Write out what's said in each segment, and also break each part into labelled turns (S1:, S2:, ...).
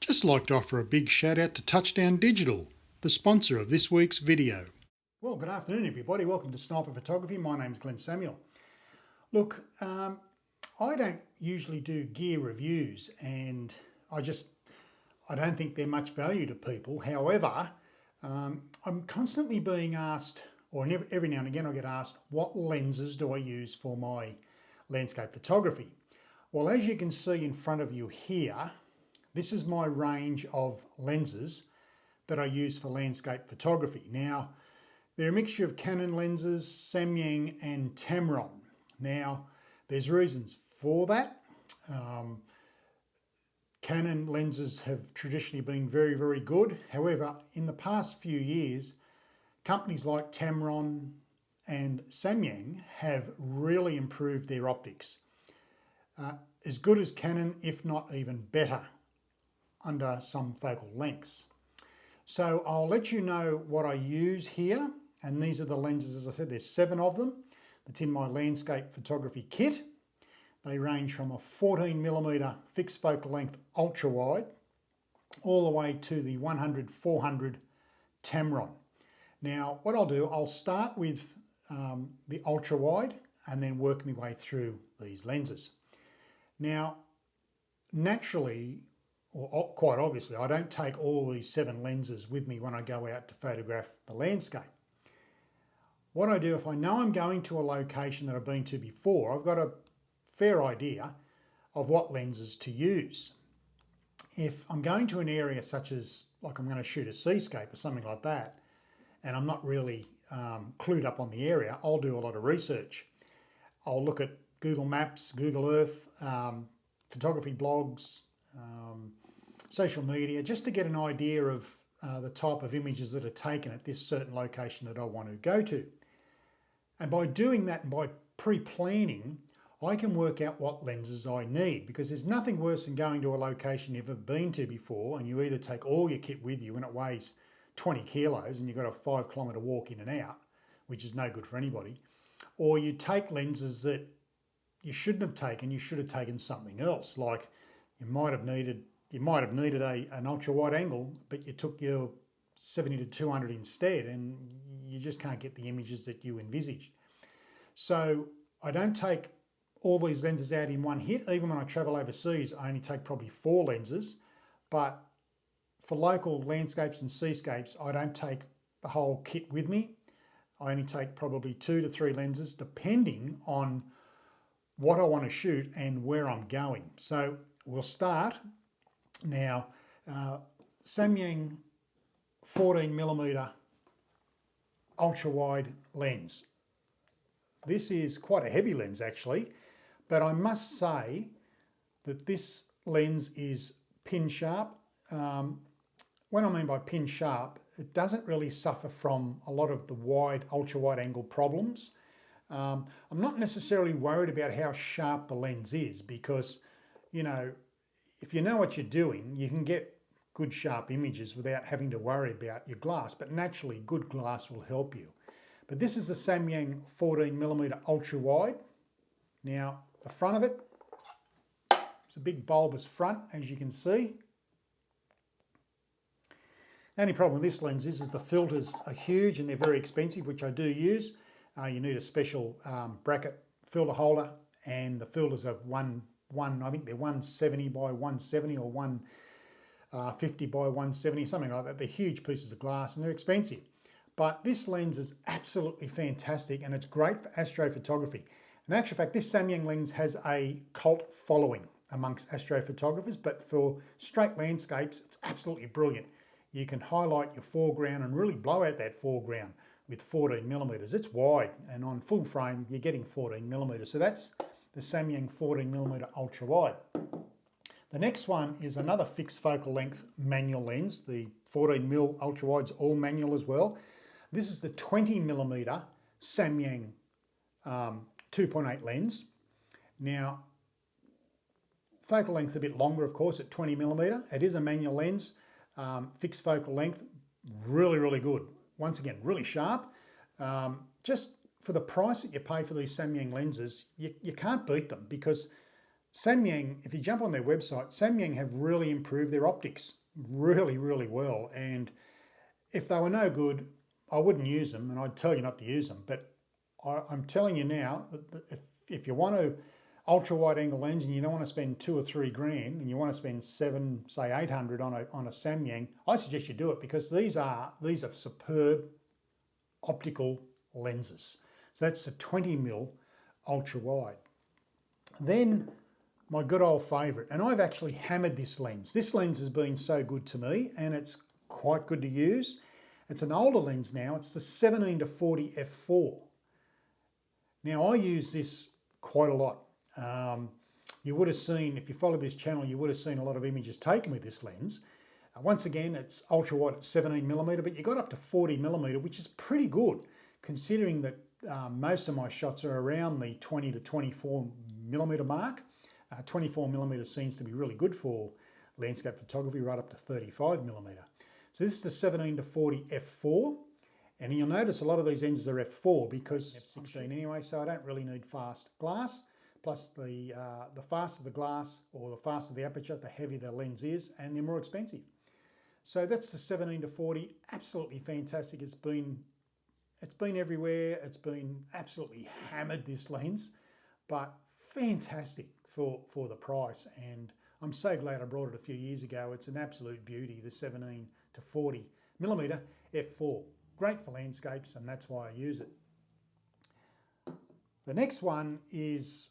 S1: Just like to offer a big shout out to Touchdown Digital, the sponsor of this week's video. Well, good afternoon everybody. Welcome to Sniper Photography. My name's Glenn Samuel. Look, I don't usually do gear reviews and I don't think they're much value to people. However, I'm constantly being asked, or every now and again I get asked, what lenses do I use for my landscape photography? Well, as you can see in front of you here, this is my range of lenses that I use for landscape photography. Now, they're a mixture of Canon lenses, Samyang and Tamron. Now, there's reasons for that. Canon lenses have traditionally been very, very good. However, in the past few years, companies like Tamron and Samyang have really improved their optics. As good as Canon, if not even better, under some focal lengths. So I'll let you know what I use here, and these are the lenses. As I said, there's 7 of them that's in my landscape photography kit. They range from a 14mm fixed focal length ultra wide all the way to the 100-400 Tamron. Now what I'll do, I'll start with the ultra wide and then work my way through these lenses. Now naturally, or quite obviously, I don't take all these 7 lenses with me when I go out to photograph the landscape. What I do, if I know I'm going to a location that I've been to before, I've got a fair idea of what lenses to use. If I'm going to an area such as, like I'm going to shoot a seascape or something like that, and I'm not really clued up on the area, I'll do a lot of research. I'll look at Google Maps, Google Earth, photography blogs, social media, just to get an idea of the type of images that are taken at this certain location that I want to go to. And by doing that and by pre-planning, I can work out what lenses I need, because there's nothing worse than going to a location you've never been to before and you either take all your kit with you and it weighs 20 kilos and you've got a 5-kilometre walk in and out, which is no good for anybody, or you take lenses that you shouldn't have taken, you should have taken something else. Like you might have needed an ultra wide angle, but you took your 70-200 instead, and you just can't get the images that you envisaged. So I don't take all these lenses out in one hit. Even when I travel overseas, I only take probably 4 lenses. But for local landscapes and seascapes, I don't take the whole kit with me. I only take probably 2 to 3 lenses, depending on what I want to shoot and where I'm going. So we'll start now. Samyang 14mm ultra wide lens. This is quite a heavy lens actually, but I must say that this lens is pin sharp. When I mean by pin sharp, it doesn't really suffer from a lot of the wide, ultra wide angle problems. I'm not necessarily worried about how sharp the lens is, because, you know, if you know what you're doing, you can get good sharp images without having to worry about your glass, but naturally good glass will help you. But this is the Samyang 14mm ultra wide. Now the front of it, it's a big bulbous front, as you can see. The only problem with this lens is the filters are huge and they're very expensive, which I do use. You need a special bracket filter holder, and the filters are I think they're 170 by 170 or 150 by 170, something like that. They're huge pieces of glass and they're expensive. But this lens is absolutely fantastic and it's great for astrophotography. In actual fact, this Samyang lens has a cult following amongst astrophotographers, but for straight landscapes, it's absolutely brilliant. You can highlight your foreground and really blow out that foreground with 14mm. It's wide, and on full frame, you're getting 14mm. So that's the Samyang 14mm ultra wide. The next one is another fixed focal length manual lens. The 14mm ultra wide's all manual as well. This is the 20mm Samyang 2.8 lens. Now, focal length a bit longer, of course, at 20mm. It is a manual lens, fixed focal length, really, really good. Once again, really sharp. Just for the price that you pay for these Samyang lenses, you can't beat them, because Samyang, if you jump on their website, Samyang have really improved their optics really, really well. And if they were no good, I wouldn't use them, and I'd tell you not to use them. But I'm telling you now that if you want to ultra wide angle lens and you don't want to spend 2 or 3 grand and you want to spend 7, say 800 on a Samyang, I suggest you do it, because these are superb optical lenses. So that's a 20mm ultra wide. Then my good old favourite, and I've actually hammered this lens. This lens has been so good to me, and it's quite good to use. It's an older lens now. It's the 17-40 f4. Now I use this quite a lot. You would have seen, if you follow this channel, you would have seen a lot of images taken with this lens. Once again, it's ultra wide at 17mm, but you got up to 40mm, which is pretty good, considering that most of my shots are around the 20 to 24mm mark. 24mm seems to be really good for landscape photography, right up to 35mm. So this is the 17-40 f4, and you'll notice a lot of these lenses are f4 because f16 anyway, so I don't really need fast glass. Plus the faster the glass or the faster the aperture, the heavier the lens is, and they're more expensive. So that's the 17-40, absolutely fantastic. It's been everywhere. It's been absolutely hammered, this lens, but fantastic for the price. And I'm so glad I brought it a few years ago. It's an absolute beauty, the 17-40mm f4. Great for landscapes, and that's why I use it. The next one is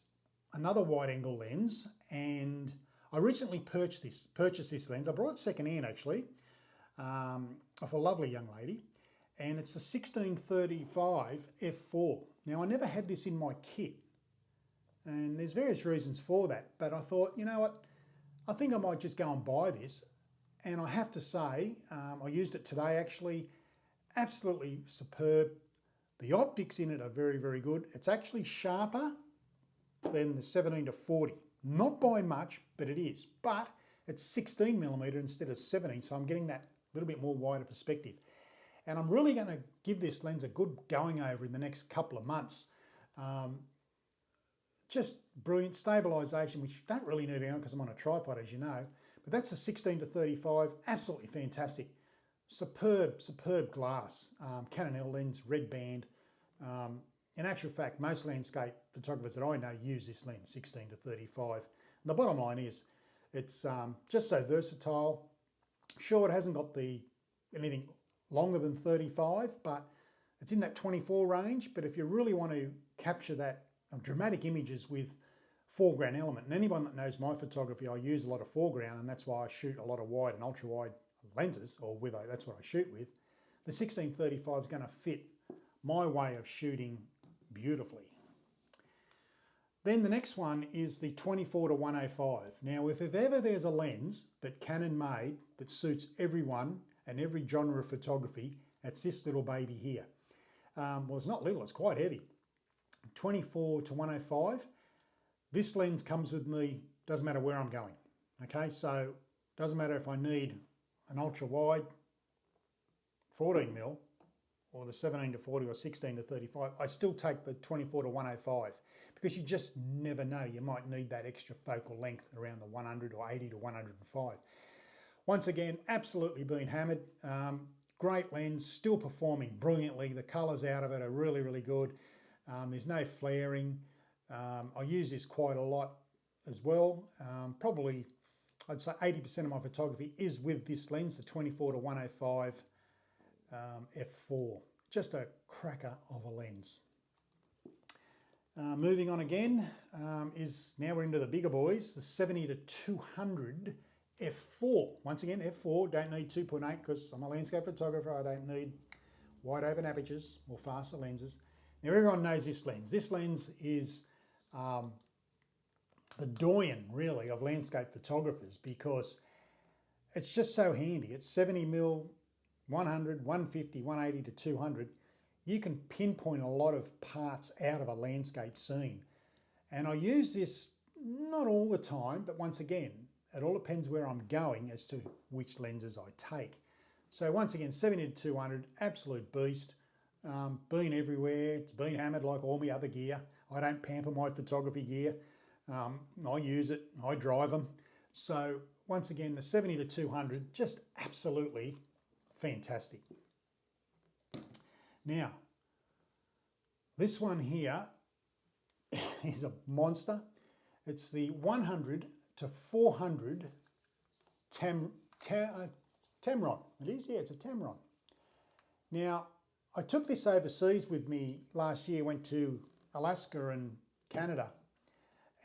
S1: another wide angle lens, and I recently purchased this lens. I brought it secondhand actually, of a lovely young lady, and it's the 16-35 f4. Now I never had this in my kit, and there's various reasons for that, but I thought, you know what, I think I might just go and buy this. And I have to say, I used it today actually, absolutely superb. The optics in it are very, very good. It's actually sharper than the 17-40, not by much, but it is. But it's 16mm instead of 17, so I'm getting that little bit more wider perspective. And I'm really going to give this lens a good going over in the next couple of months. Just brilliant stabilisation, which you don't really need now because I'm on a tripod, as you know. But that's a 16-35, absolutely fantastic. Superb, superb glass. Canon L lens, red band. In actual fact, most landscape photographers that I know use this lens, 16-35. And the bottom line is, it's just so versatile. Sure, it hasn't got anything longer than 35, but it's in that 24 range. But if you really want to capture that dramatic images with foreground element, and anyone that knows my photography, I use a lot of foreground, and that's why I shoot a lot of wide and ultra wide lenses, or that's what I shoot with. The 16-35 is going to fit my way of shooting beautifully. Then the next one is the 24-105. Now, if ever there's a lens that Canon made that suits everyone and every genre of photography, it's this little baby here. Well, it's not little, it's quite heavy. 24-105. This lens comes with me, doesn't matter where I'm going. Okay, so doesn't matter if I need an ultra wide 14mm or the 17-40 or 16-35, I still take the 24-105 because you just never know. You might need that extra focal length around the 100 or 80 to 105. Once again, absolutely been hammered. Great lens, still performing brilliantly. The colours out of it are really, really good. There's no flaring. I use this quite a lot as well. Probably, I'd say 80% of my photography is with this lens, the 24-105 f4. Just a cracker of a lens. Moving on again, is now we're into the bigger boys, the 70-200 f4. Once again, f4, don't need 2.8 because I'm a landscape photographer. I don't need wide open apertures or faster lenses. Now everyone knows this lens. This lens is the doyen, really, of landscape photographers because it's just so handy. It's 70mm, 100, 150, 180 to 200. You can pinpoint a lot of parts out of a landscape scene. And I use this not all the time, but once again, it all depends where I'm going as to which lenses I take. So once again, 70-200, absolute beast. Been everywhere. It's been hammered like all my other gear. I don't pamper my photography gear. I use it, I drive them. So once again, the 70-200, just absolutely fantastic. Now, this one here is a monster. It's the 100-400 Tamron. It is, yeah, it's a Tamron. Now, I took this overseas with me last year, went to Alaska and Canada.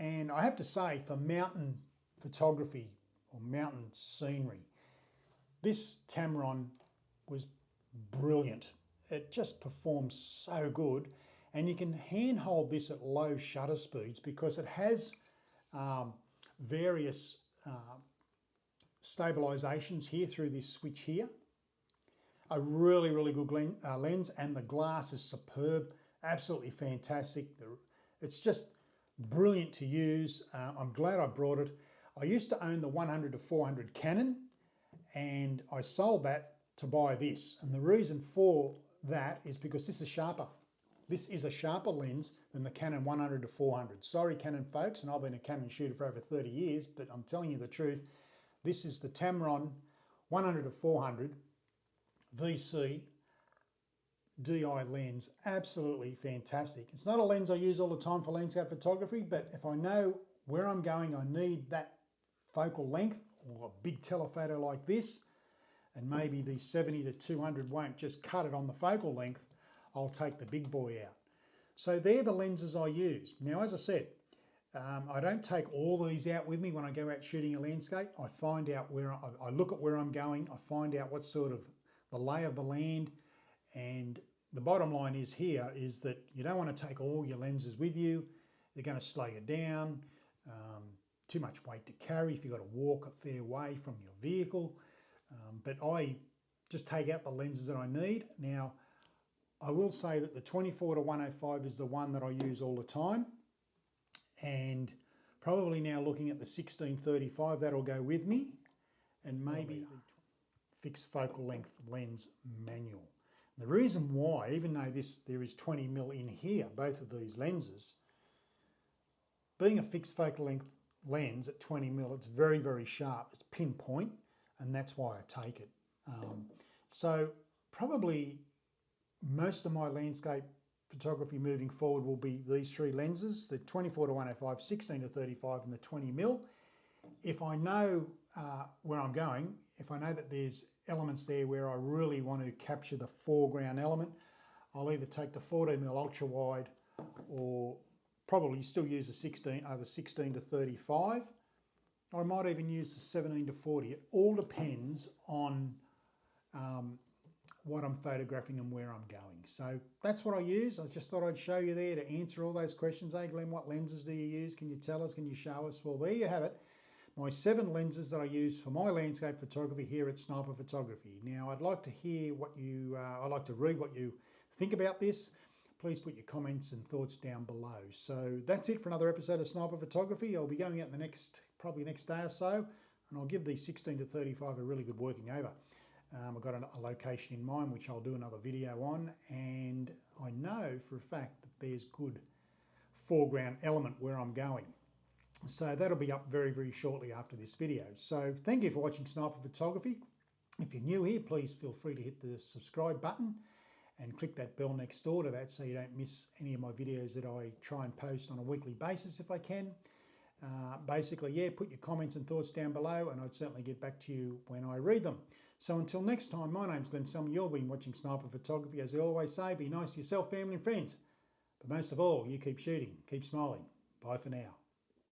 S1: And I have to say, for mountain photography or mountain scenery, this Tamron was brilliant. It just performs so good. And you can handhold this at low shutter speeds because it has various stabilizations here through this switch here. A really, really good lens, and the glass is superb, absolutely fantastic. It's just brilliant to use. I'm glad I brought it. I used to own the 100-400 Canon, and I sold that to buy this. And the reason for that is because this is sharper. This is a sharper lens than the Canon 100-400. Sorry, Canon folks, and I've been a Canon shooter for over 30 years, but I'm telling you the truth. This is the Tamron 100-400 VC DI lens, absolutely fantastic. It's not a lens I use all the time for landscape photography, but if I know where I'm going, I need that focal length or a big telephoto like this, and maybe the 70-200 won't just cut it on the focal length, I'll take the big boy out. So they're the lenses I use. Now, as I said, I don't take all these out with me when I go out shooting a landscape. I find out where, I look at where I'm going, I find out what sort of the lay of the land, and the bottom line is here is that you don't want to take all your lenses with you. They're going to slow you down, too much weight to carry if you've got to walk a fair way from your vehicle. But I just take out the lenses that I need. Now, I will say that the 24-105 is the one that I use all the time, and probably now looking at the 16-35, that'll go with me, and maybe the fixed focal length lens manual. The reason why, even though there is 20mm in here, both of these lenses, being a fixed focal length lens at 20mm, it's very, very sharp. It's pinpoint, and that's why I take it. So probably most of my landscape photography moving forward will be these three lenses, the 24-105, 16-35 and the 20mm. If I know where I'm going, if I know that there's elements there where I really want to capture the foreground element, I'll either take the 14mm ultra wide or probably still use the 16-35, or I might even use the 17-40. It all depends on what I'm photographing and where I'm going. So that's what I use. I just thought I'd show you there to answer all those questions. Hey Glenn, what lenses do you use? Can you tell us? Can you show us? Well, there you have it. My 7 lenses that I use for my landscape photography here at Sniper Photography. Now, I'd like to hear what you, I'd like to read what you think about this. Please put your comments and thoughts down below. So that's it for another episode of Sniper Photography. I'll be going out probably next day or so, and I'll give the 16-35 a really good working over. I've got a location in mind which I'll do another video on, and I know for a fact that there's good foreground element where I'm going. So that'll be up very, very shortly after this video. So thank you for watching Sniper Photography. If you're new here, please feel free to hit the subscribe button and click that bell next door to that so you don't miss any of my videos that I try and post on a weekly basis if I can. Basically, yeah, put your comments and thoughts down below and I'd certainly get back to you when I read them. So until next time, my name's Glenn Selman. You've been watching Sniper Photography. As I always say, be nice to yourself, family and friends. But most of all, you keep shooting, keep smiling. Bye for now.